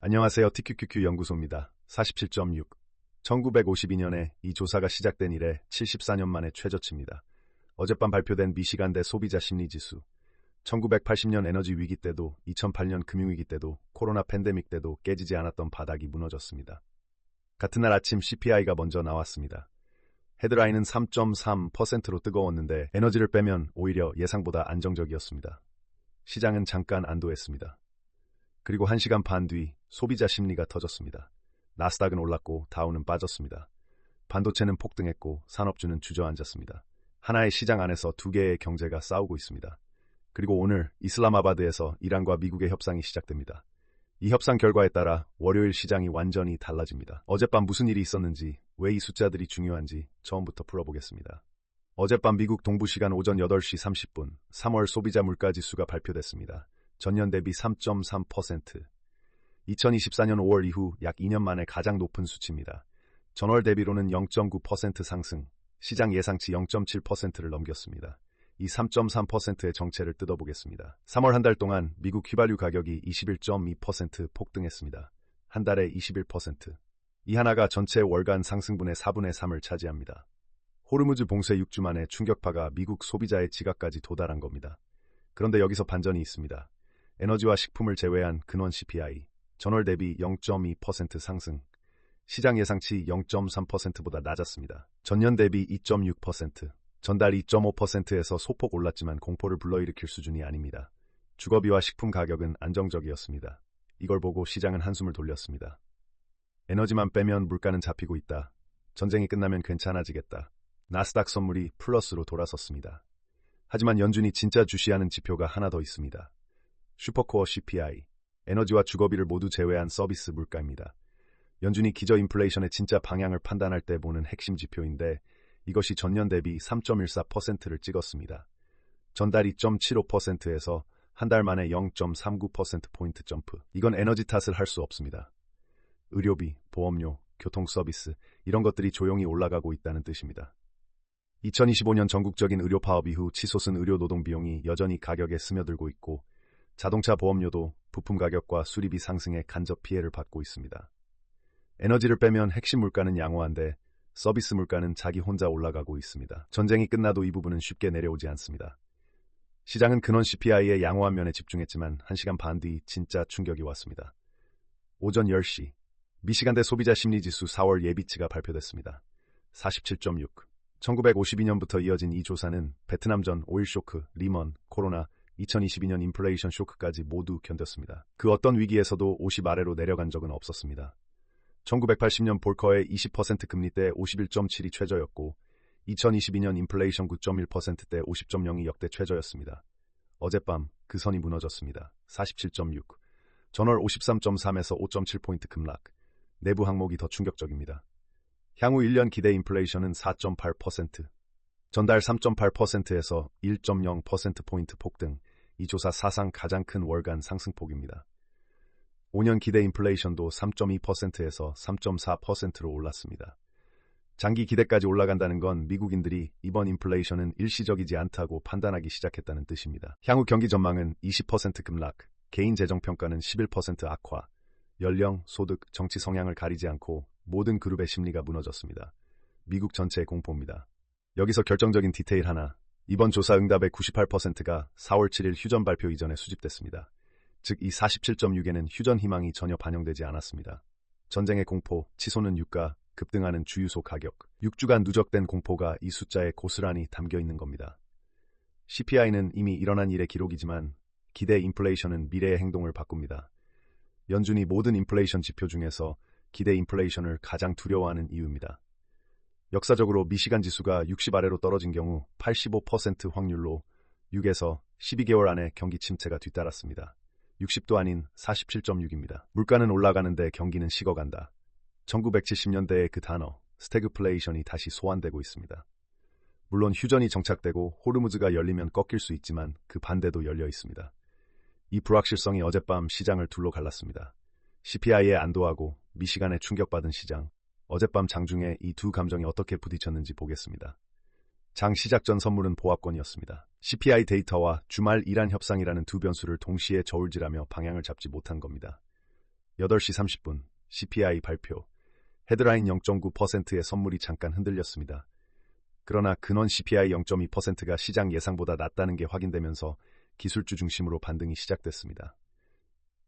안녕하세요. TQQQ 연구소입니다. 47.6. 1952년에 이 조사가 시작된 이래 74년 만에 최저치입니다. 어젯밤 발표된 미시간대 소비자 심리지수. 1980년 에너지 위기 때도 2008년 금융위기 때도 코로나 팬데믹 때도 깨지지 않았던 바닥이 무너졌습니다. 같은 날 아침 CPI가 먼저 나왔습니다. 헤드라인은 3.3%로 뜨거웠는데 에너지를 빼면 오히려 예상보다 안정적이었습니다. 시장은 잠깐 안도했습니다. 그리고 1시간 반 뒤 소비자 심리가 터졌습니다. 나스닥은 올랐고 다우는 빠졌습니다. 반도체는 폭등했고 산업주는 주저앉았습니다. 하나의 시장 안에서 두 개의 경제가 싸우고 있습니다. 그리고 오늘 이슬람아바드에서 이란과 미국의 협상이 시작됩니다. 이 협상 결과에 따라 월요일 시장이 완전히 달라집니다. 어젯밤 무슨 일이 있었는지, 왜 이 숫자들이 중요한지 처음부터 풀어보겠습니다. 어젯밤 미국 동부 시간 오전 8시 30분 3월 소비자 물가지수가 발표됐습니다. 전년 대비 3.3%. 2024년 5월 이후 약 2년 만에 가장 높은 수치입니다. 전월 대비로는 0.9% 상승, 시장 예상치 0.7%를 넘겼습니다. 이 3.3%의 정체를 뜯어보겠습니다. 3월 한 달 동안 미국 휘발유 가격이 21.2% 폭등했습니다. 한 달에 21%. 이 하나가 전체 월간 상승분의 4분의 3을 차지합니다. 호르무즈 봉쇄 6주 만에 충격파가 미국 소비자의 지갑까지 도달한 겁니다. 그런데 여기서 반전이 있습니다. 에너지와 식품을 제외한 근원 CPI, 전월 대비 0.2% 상승, 시장 예상치 0.3%보다 낮았습니다. 전년 대비 2.6%, 전달 2.5%에서 소폭 올랐지만 공포를 불러일으킬 수준이 아닙니다. 주거비와 식품 가격은 안정적이었습니다. 이걸 보고 시장은 한숨을 돌렸습니다. 에너지만 빼면 물가는 잡히고 있다. 전쟁이 끝나면 괜찮아지겠다. 나스닥 선물이 플러스로 돌아섰습니다. 하지만 연준이 진짜 주시하는 지표가 하나 더 있습니다. 슈퍼코어 CPI, 에너지와 주거비를 모두 제외한 서비스 물가입니다. 연준이 기저 인플레이션의 진짜 방향을 판단할 때 보는 핵심 지표인데 이것이 전년 대비 3.14%를 찍었습니다. 전달 2.75%에서 한 달 만에 0.39%포인트 점프. 이건 에너지 탓을 할 수 없습니다. 의료비, 보험료, 교통 서비스 이런 것들이 조용히 올라가고 있다는 뜻입니다. 2025년 전국적인 의료 파업 이후 치솟은 의료 노동 비용이 여전히 가격에 스며들고 있고 자동차 보험료도 부품 가격과 수리비 상승에 간접 피해를 받고 있습니다. 에너지를 빼면 핵심 물가는 양호한데 서비스 물가는 자기 혼자 올라가고 있습니다. 전쟁이 끝나도 이 부분은 쉽게 내려오지 않습니다. 시장은 근원 CPI의 양호한 면에 집중했지만 1시간 반 뒤 진짜 충격이 왔습니다. 오전 10시, 미시간대 소비자 심리지수 4월 예비치가 발표됐습니다. 47.6. 1952년부터 이어진 이 조사는 베트남전, 오일 쇼크, 리먼, 코로나, 2022년 인플레이션 쇼크까지 모두 견뎠습니다. 그 어떤 위기에서도 50 아래로 내려간 적은 없었습니다. 1980년 볼커의 20% 금리 때 51.7이 최저였고 2022년 인플레이션 9.1% 때 50.0이 역대 최저였습니다. 어젯밤 그 선이 무너졌습니다. 47.6. 전월 53.3에서 5.7포인트 급락. 내부 항목이 더 충격적입니다. 향후 1년 기대 인플레이션은 4.8%. 전달 3.8%에서 1.0%포인트 폭등. 이 조사 사상 가장 큰 월간 상승폭입니다. 5년 기대 인플레이션도 3.2%에서 3.4%로 올랐습니다. 장기 기대까지 올라간다는 건 미국인들이 이번 인플레이션은 일시적이지 않다고 판단하기 시작했다는 뜻입니다. 향후 경기 전망은 20% 급락, 개인 재정 평가는 11% 악화, 연령, 소득, 정치 성향을 가리지 않고 모든 그룹의 심리가 무너졌습니다. 미국 전체의 공포입니다. 여기서 결정적인 디테일 하나, 이번 조사 응답의 98%가 4월 7일 휴전 발표 이전에 수집됐습니다. 즉 이 47.6에는 휴전 희망이 전혀 반영되지 않았습니다. 전쟁의 공포, 치솟는 유가, 급등하는 주유소 가격, 6주간 누적된 공포가 이 숫자에 고스란히 담겨 있는 겁니다. CPI는 이미 일어난 일의 기록이지만 기대 인플레이션은 미래의 행동을 바꿉니다. 연준이 모든 인플레이션 지표 중에서 기대 인플레이션을 가장 두려워하는 이유입니다. 역사적으로 미시간 지수가 60 아래로 떨어진 경우 85% 확률로 6에서 12개월 안에 경기 침체가 뒤따랐습니다. 60도 아닌 47.6입니다. 물가는 올라가는데 경기는 식어간다. 1970년대의 그 단어, 스태그플레이션이 다시 소환되고 있습니다. 물론 휴전이 정착되고 호르무즈가 열리면 꺾일 수 있지만 그 반대도 열려 있습니다. 이 불확실성이 어젯밤 시장을 둘러 갈랐습니다. CPI에 안도하고 미시간에 충격받은 시장. 어젯밤 장중에 이 두 감정이 어떻게 부딪혔는지 보겠습니다. 장 시작 전 선물은 보합권이었습니다. CPI 데이터와 주말 이란 협상이라는 두 변수를 동시에 저울질하며 방향을 잡지 못한 겁니다. 8시 30분 CPI 발표. 헤드라인 0.9%의 선물이 잠깐 흔들렸습니다. 그러나 근원 CPI 0.2%가 시장 예상보다 낮다는 게 확인되면서 기술주 중심으로 반등이 시작됐습니다.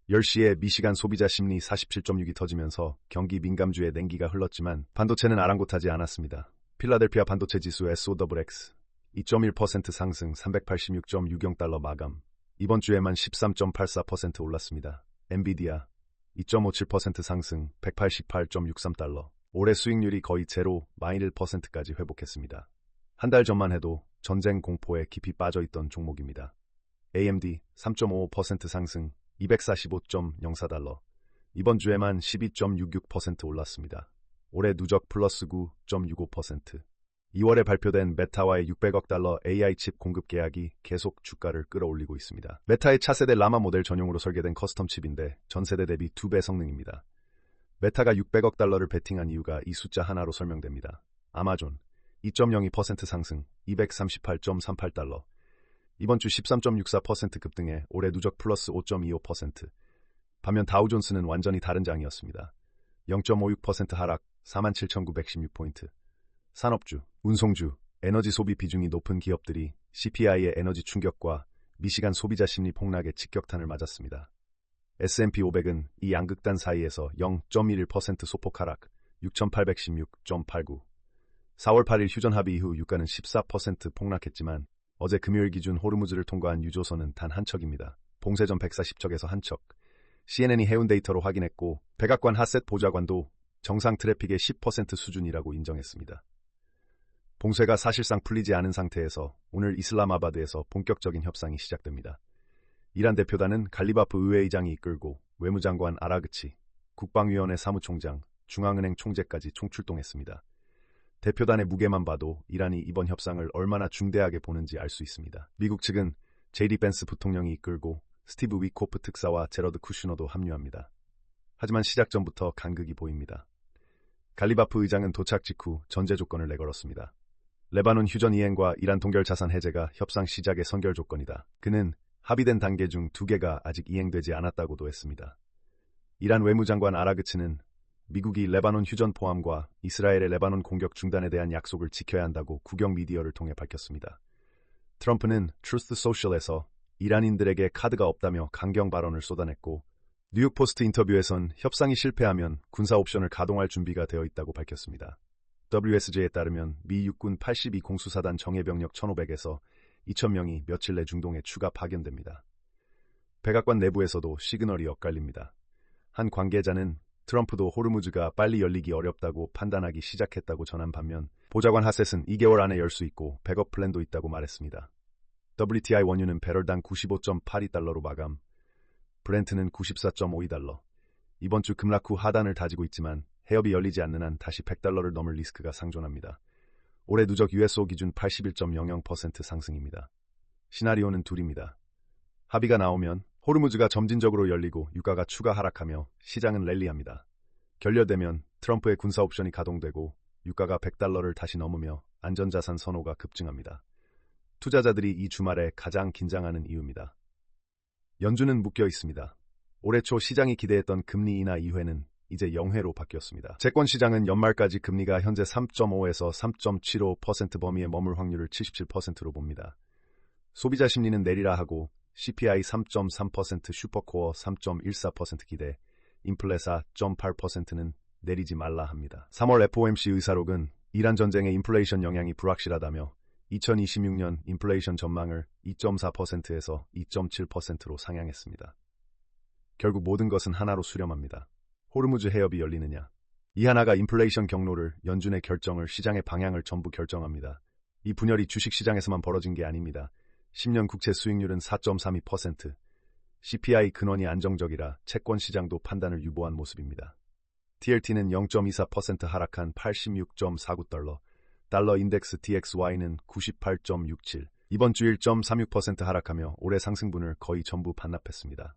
10시에 미시간 소비자 심리 47.6이 터지면서 경기 민감주의 냉기가 흘렀지만 반도체는 아랑곳하지 않았습니다. 필라델피아 반도체 지수 SOX 2.1% 상승 386.60달러 마감. 이번 주에만 13.84% 올랐습니다. 엔비디아 2.57% 상승 188.63달러. 올해 수익률이 거의 제로 -1%까지 회복했습니다. 한 달 전만 해도 전쟁 공포에 깊이 빠져있던 종목입니다. AMD 3.55% 상승 245.04달러. 이번 주에만 12.66% 올랐습니다. 올해 누적 플러스 9.65%. 2월에 발표된 메타와의 600억 달러 AI 칩 공급 계약이 계속 주가를 끌어올리고 있습니다. 메타의 차세대 라마 모델 전용으로 설계된 커스텀 칩인데 전세대 대비 2배 성능입니다. 메타가 600억 달러를 베팅한 이유가 이 숫자 하나로 설명됩니다. 아마존 2.02% 상승 238.38달러. 이번 주 13.64% 급등해 올해 누적 플러스 5.25%. 반면 다우존스는 완전히 다른 장이었습니다. 0.56% 하락 47,916포인트. 산업주, 운송주, 에너지 소비 비중이 높은 기업들이 CPI의 에너지 충격과 미시간 소비자 심리 폭락의 직격탄을 맞았습니다. S&P 500은 이 양극단 사이에서 0.11% 소폭 하락 6,816.89. 4월 8일 휴전 합의 이후 유가는 14% 폭락했지만 어제 금요일 기준 호르무즈를 통과한 유조선은 단 한 척입니다. 봉쇄전 140척에서 한 척. CNN이 해운 데이터로 확인했고 백악관 하셋 보좌관도 정상 트래픽의 10% 수준이라고 인정했습니다. 봉쇄가 사실상 풀리지 않은 상태에서 오늘 이슬람아바드에서 본격적인 협상이 시작됩니다. 이란 대표단은 갈리바프 의회의장이 이끌고 외무장관 아라그치, 국방위원회 사무총장, 중앙은행 총재까지 총출동했습니다. 대표단의 무게만 봐도 이란이 이번 협상을 얼마나 중대하게 보는지 알 수 있습니다. 미국 측은 제이디 벤스 부통령이 이끌고 스티브 위코프 특사와 제러드 쿠슈너도 합류합니다. 하지만 시작 전부터 간극이 보입니다. 갈리바프 의장은 도착 직후 전제 조건을 내걸었습니다. 레바논 휴전 이행과 이란 동결 자산 해제가 협상 시작의 선결 조건이다. 그는 합의된 단계 중 2개가 아직 이행되지 않았다고도 했습니다. 이란 외무장관 아라그치는 미국이 레바논 휴전 포함과 이스라엘의 레바논 공격 중단에 대한 약속을 지켜야 한다고 국영 미디어를 통해 밝혔습니다. 트럼프는 트루스 소셜에서 이란인들에게 카드가 없다며 강경 발언을 쏟아냈고 뉴욕포스트 인터뷰에선 협상이 실패하면 군사 옵션을 가동할 준비가 되어 있다고 밝혔습니다. WSJ에 따르면 미 육군 82 공수사단 정예병력 1,500에서 2,000명이 며칠 내 중동에 추가 파견됩니다. 백악관 내부에서도 시그널이 엇갈립니다. 한 관계자는 트럼프도 호르무즈가 빨리 열리기 어렵다고 판단하기 시작했다고 전한 반면 보좌관 하셋은 2개월 안에 열 수 있고 백업 플랜도 있다고 말했습니다. WTI 원유는 배럴당 95.82달러로 마감, 브렌트는 94.52달러. 이번 주 급락 후 하단을 다지고 있지만 해협이 열리지 않는 한 다시 100달러를 넘을 리스크가 상존합니다. 올해 누적 USO 기준 81.00% 상승입니다. 시나리오는 둘입니다. 합의가 나오면 호르무즈가 점진적으로 열리고 유가가 추가 하락하며 시장은 랠리합니다. 결렬되면 트럼프의 군사 옵션이 가동되고 유가가 100달러를 다시 넘으며 안전자산 선호가 급증합니다. 투자자들이 이 주말에 가장 긴장하는 이유입니다. 연준은 묶여 있습니다. 올해 초 시장이 기대했던 금리 인하 2회는 이제 0회로 바뀌었습니다. 채권시장은 연말까지 금리가 현재 3.5에서 3.75% 범위에 머물 확률을 77%로 봅니다. 소비자 심리는 내리라 하고 CPI 3.3%, 슈퍼코어 3.14% 기대, 인플레 4.8%는 내리지 말라 합니다. 3월 FOMC 의사록은 이란 전쟁의 인플레이션 영향이 불확실하다며 2026년 인플레이션 전망을 2.4%에서 2.7%로 상향했습니다. 결국 모든 것은 하나로 수렴합니다. 호르무즈 해협이 열리느냐. 이 하나가 인플레이션 경로를, 연준의 결정을, 시장의 방향을 전부 결정합니다. 이 분열이 주식시장에서만 벌어진 게 아닙니다. 10년 국채 수익률은 4.32%, CPI 근원이 안정적이라 채권시장도 판단을 유보한 모습입니다. TLT는 0.24% 하락한 86.49달러, 달러 인덱스 DXY는 98.67, 이번 주 1.36% 하락하며 올해 상승분을 거의 전부 반납했습니다.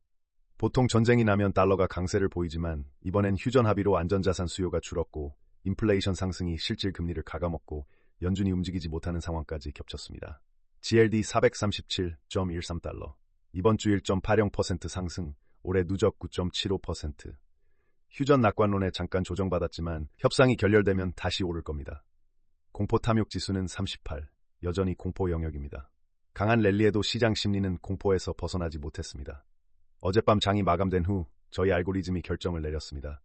보통 전쟁이 나면 달러가 강세를 보이지만 이번엔 휴전 합의로 안전자산 수요가 줄었고 인플레이션 상승이 실질 금리를 갉아먹고 연준이 움직이지 못하는 상황까지 겹쳤습니다. GLD 437.13달러, 이번 주 1.80% 상승, 올해 누적 9.75%, 휴전 낙관론에 잠깐 조정받았지만 협상이 결렬되면 다시 오를 겁니다. 공포 탐욕 지수는 38, 여전히 공포 영역입니다. 강한 랠리에도 시장 심리는 공포에서 벗어나지 못했습니다. 어젯밤 장이 마감된 후 저희 알고리즘이 결정을 내렸습니다.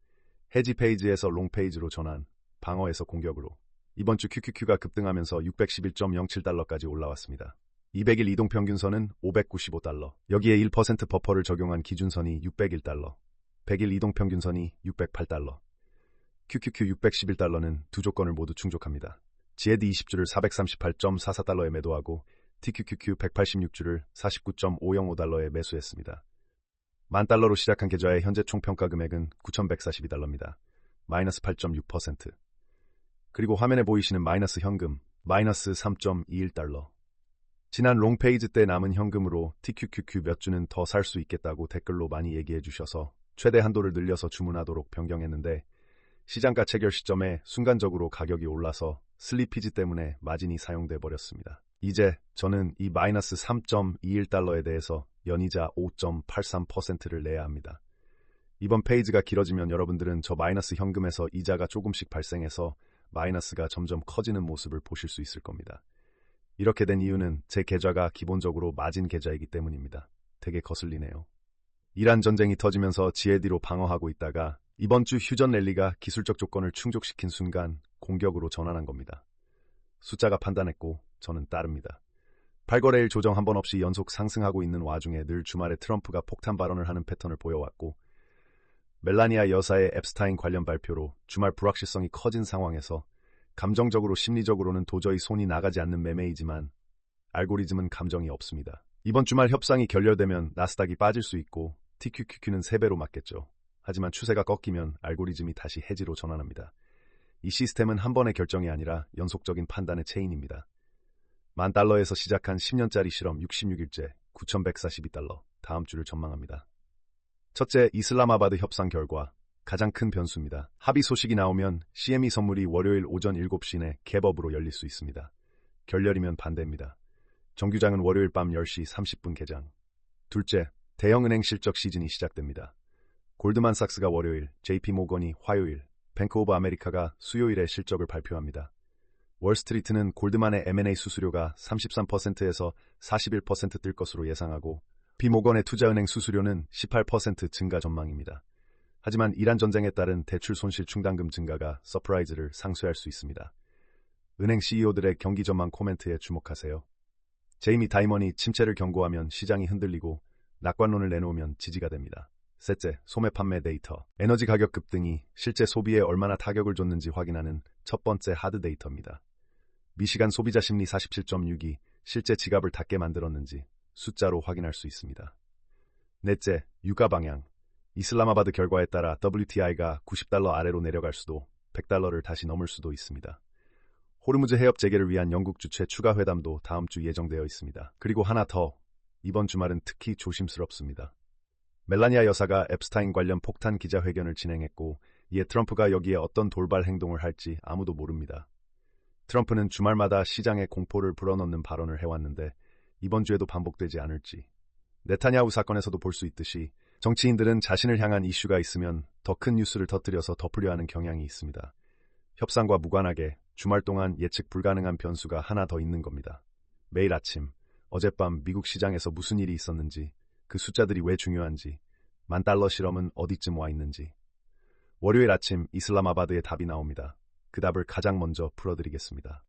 해지 페이지에서 롱 페이지로 전환, 방어에서 공격으로. 이번 주 QQQ가 급등하면서 611.07달러까지 올라왔습니다. 200일 이동평균선은 595달러, 여기에 1% 버퍼를 적용한 기준선이 601달러, 100일 이동평균선이 608달러. QQQ 611달러는 두 조건을 모두 충족합니다. GED 20주를 438.44달러에 매도하고 TQQQ 186주를 49.505달러에 매수했습니다. $10,000로 시작한 계좌의 현재 총평가 금액은 9,142달러입니다. 마이너스 8.6%. 그리고 화면에 보이시는 마이너스 현금, 마이너스 3.21달러. 지난 롱페이지 때 남은 현금으로 TQQQ 몇 주는 더 살 수 있겠다고 댓글로 많이 얘기해 주셔서 최대 한도를 늘려서 주문하도록 변경했는데 시장가 체결 시점에 순간적으로 가격이 올라서 슬리피지 때문에 마진이 사용돼 버렸습니다. 이제 저는 이 마이너스 3.21달러에 대해서 연이자 5.83%를 내야 합니다. 이번 페이지가 길어지면 여러분들은 저 마이너스 현금에서 이자가 조금씩 발생해서 마이너스가 점점 커지는 모습을 보실 수 있을 겁니다. 이렇게 된 이유는 제 계좌가 기본적으로 마진 계좌이기 때문입니다. 되게 거슬리네요. 이란 전쟁이 터지면서 GED로 방어하고 있다가 이번 주 휴전 랠리가 기술적 조건을 충족시킨 순간 공격으로 전환한 겁니다. 숫자가 판단했고 저는 따릅니다. 8거래일 조정 한 번 없이 연속 상승하고 있는 와중에 늘 주말에 트럼프가 폭탄 발언을 하는 패턴을 보여왔고 멜라니아 여사의 앱스타인 관련 발표로 주말 불확실성이 커진 상황에서 감정적으로 심리적으로는 도저히 손이 나가지 않는 매매이지만 알고리즘은 감정이 없습니다. 이번 주말 협상이 결렬되면 나스닥이 빠질 수 있고 TQQQ는 3배로 맞겠죠. 하지만 추세가 꺾이면 알고리즘이 다시 해지로 전환합니다. 이 시스템은 한 번의 결정이 아니라 연속적인 판단의 체인입니다. $10,000에서 시작한 10년짜리 실험 66일째 9,142달러, 다음 주를 전망합니다. 첫째, 이슬람아바드 협상 결과 가장 큰 변수입니다. 합의 소식이 나오면 CME 선물이 월요일 오전 7시 내 갭업으로 열릴 수 있습니다. 결렬이면 반대입니다. 정규장은 월요일 밤 10시 30분 개장. 둘째, 대형은행 실적 시즌이 시작됩니다. 골드만삭스가 월요일, JP모건이 화요일, 뱅크 오브 아메리카가 수요일에 실적을 발표합니다. 월스트리트는 골드만의 M&A 수수료가 33%에서 41% 뜰 것으로 예상하고 비모건의 투자은행 수수료는 18% 증가 전망입니다. 하지만 이란 전쟁에 따른 대출 손실 충당금 증가가 서프라이즈를 상쇄할 수 있습니다. 은행 CEO들의 경기 전망 코멘트에 주목하세요. 제이미 다이먼이 침체를 경고하면 시장이 흔들리고 낙관론을 내놓으면 지지가 됩니다. 셋째, 소매 판매 데이터. 에너지 가격 급등이 실제 소비에 얼마나 타격을 줬는지 확인하는 첫 번째 하드 데이터입니다. 미시간 소비자 심리 47.6이 실제 지갑을 닫게 만들었는지 숫자로 확인할 수 있습니다. 넷째, 유가 방향. 이슬람아바드 결과에 따라 WTI가 $90 아래로 내려갈 수도 100달러를 다시 넘을 수도 있습니다. 호르무즈 해협 재개를 위한 영국 주최 추가 회담도 다음 주 예정되어 있습니다. 그리고 하나 더, 이번 주말은 특히 조심스럽습니다. 멜라니아 여사가 앱스타인 관련 폭탄 기자회견을 진행했고 이에 트럼프가 여기에 어떤 돌발 행동을 할지 아무도 모릅니다. 트럼프는 주말마다 시장에 공포를 불어넣는 발언을 해왔는데 이번 주에도 반복되지 않을지. 네타냐후 사건에서도 볼 수 있듯이 정치인들은 자신을 향한 이슈가 있으면 더 큰 뉴스를 터뜨려서 덮으려 하는 경향이 있습니다. 협상과 무관하게 주말 동안 예측 불가능한 변수가 하나 더 있는 겁니다. 매일 아침, 어젯밤 미국 시장에서 무슨 일이 있었는지, 그 숫자들이 왜 중요한지, $10,000 실험은 어디쯤 와 있는지. 월요일 아침 이슬람아바드의 답이 나옵니다. 그 답을 가장 먼저 풀어드리겠습니다.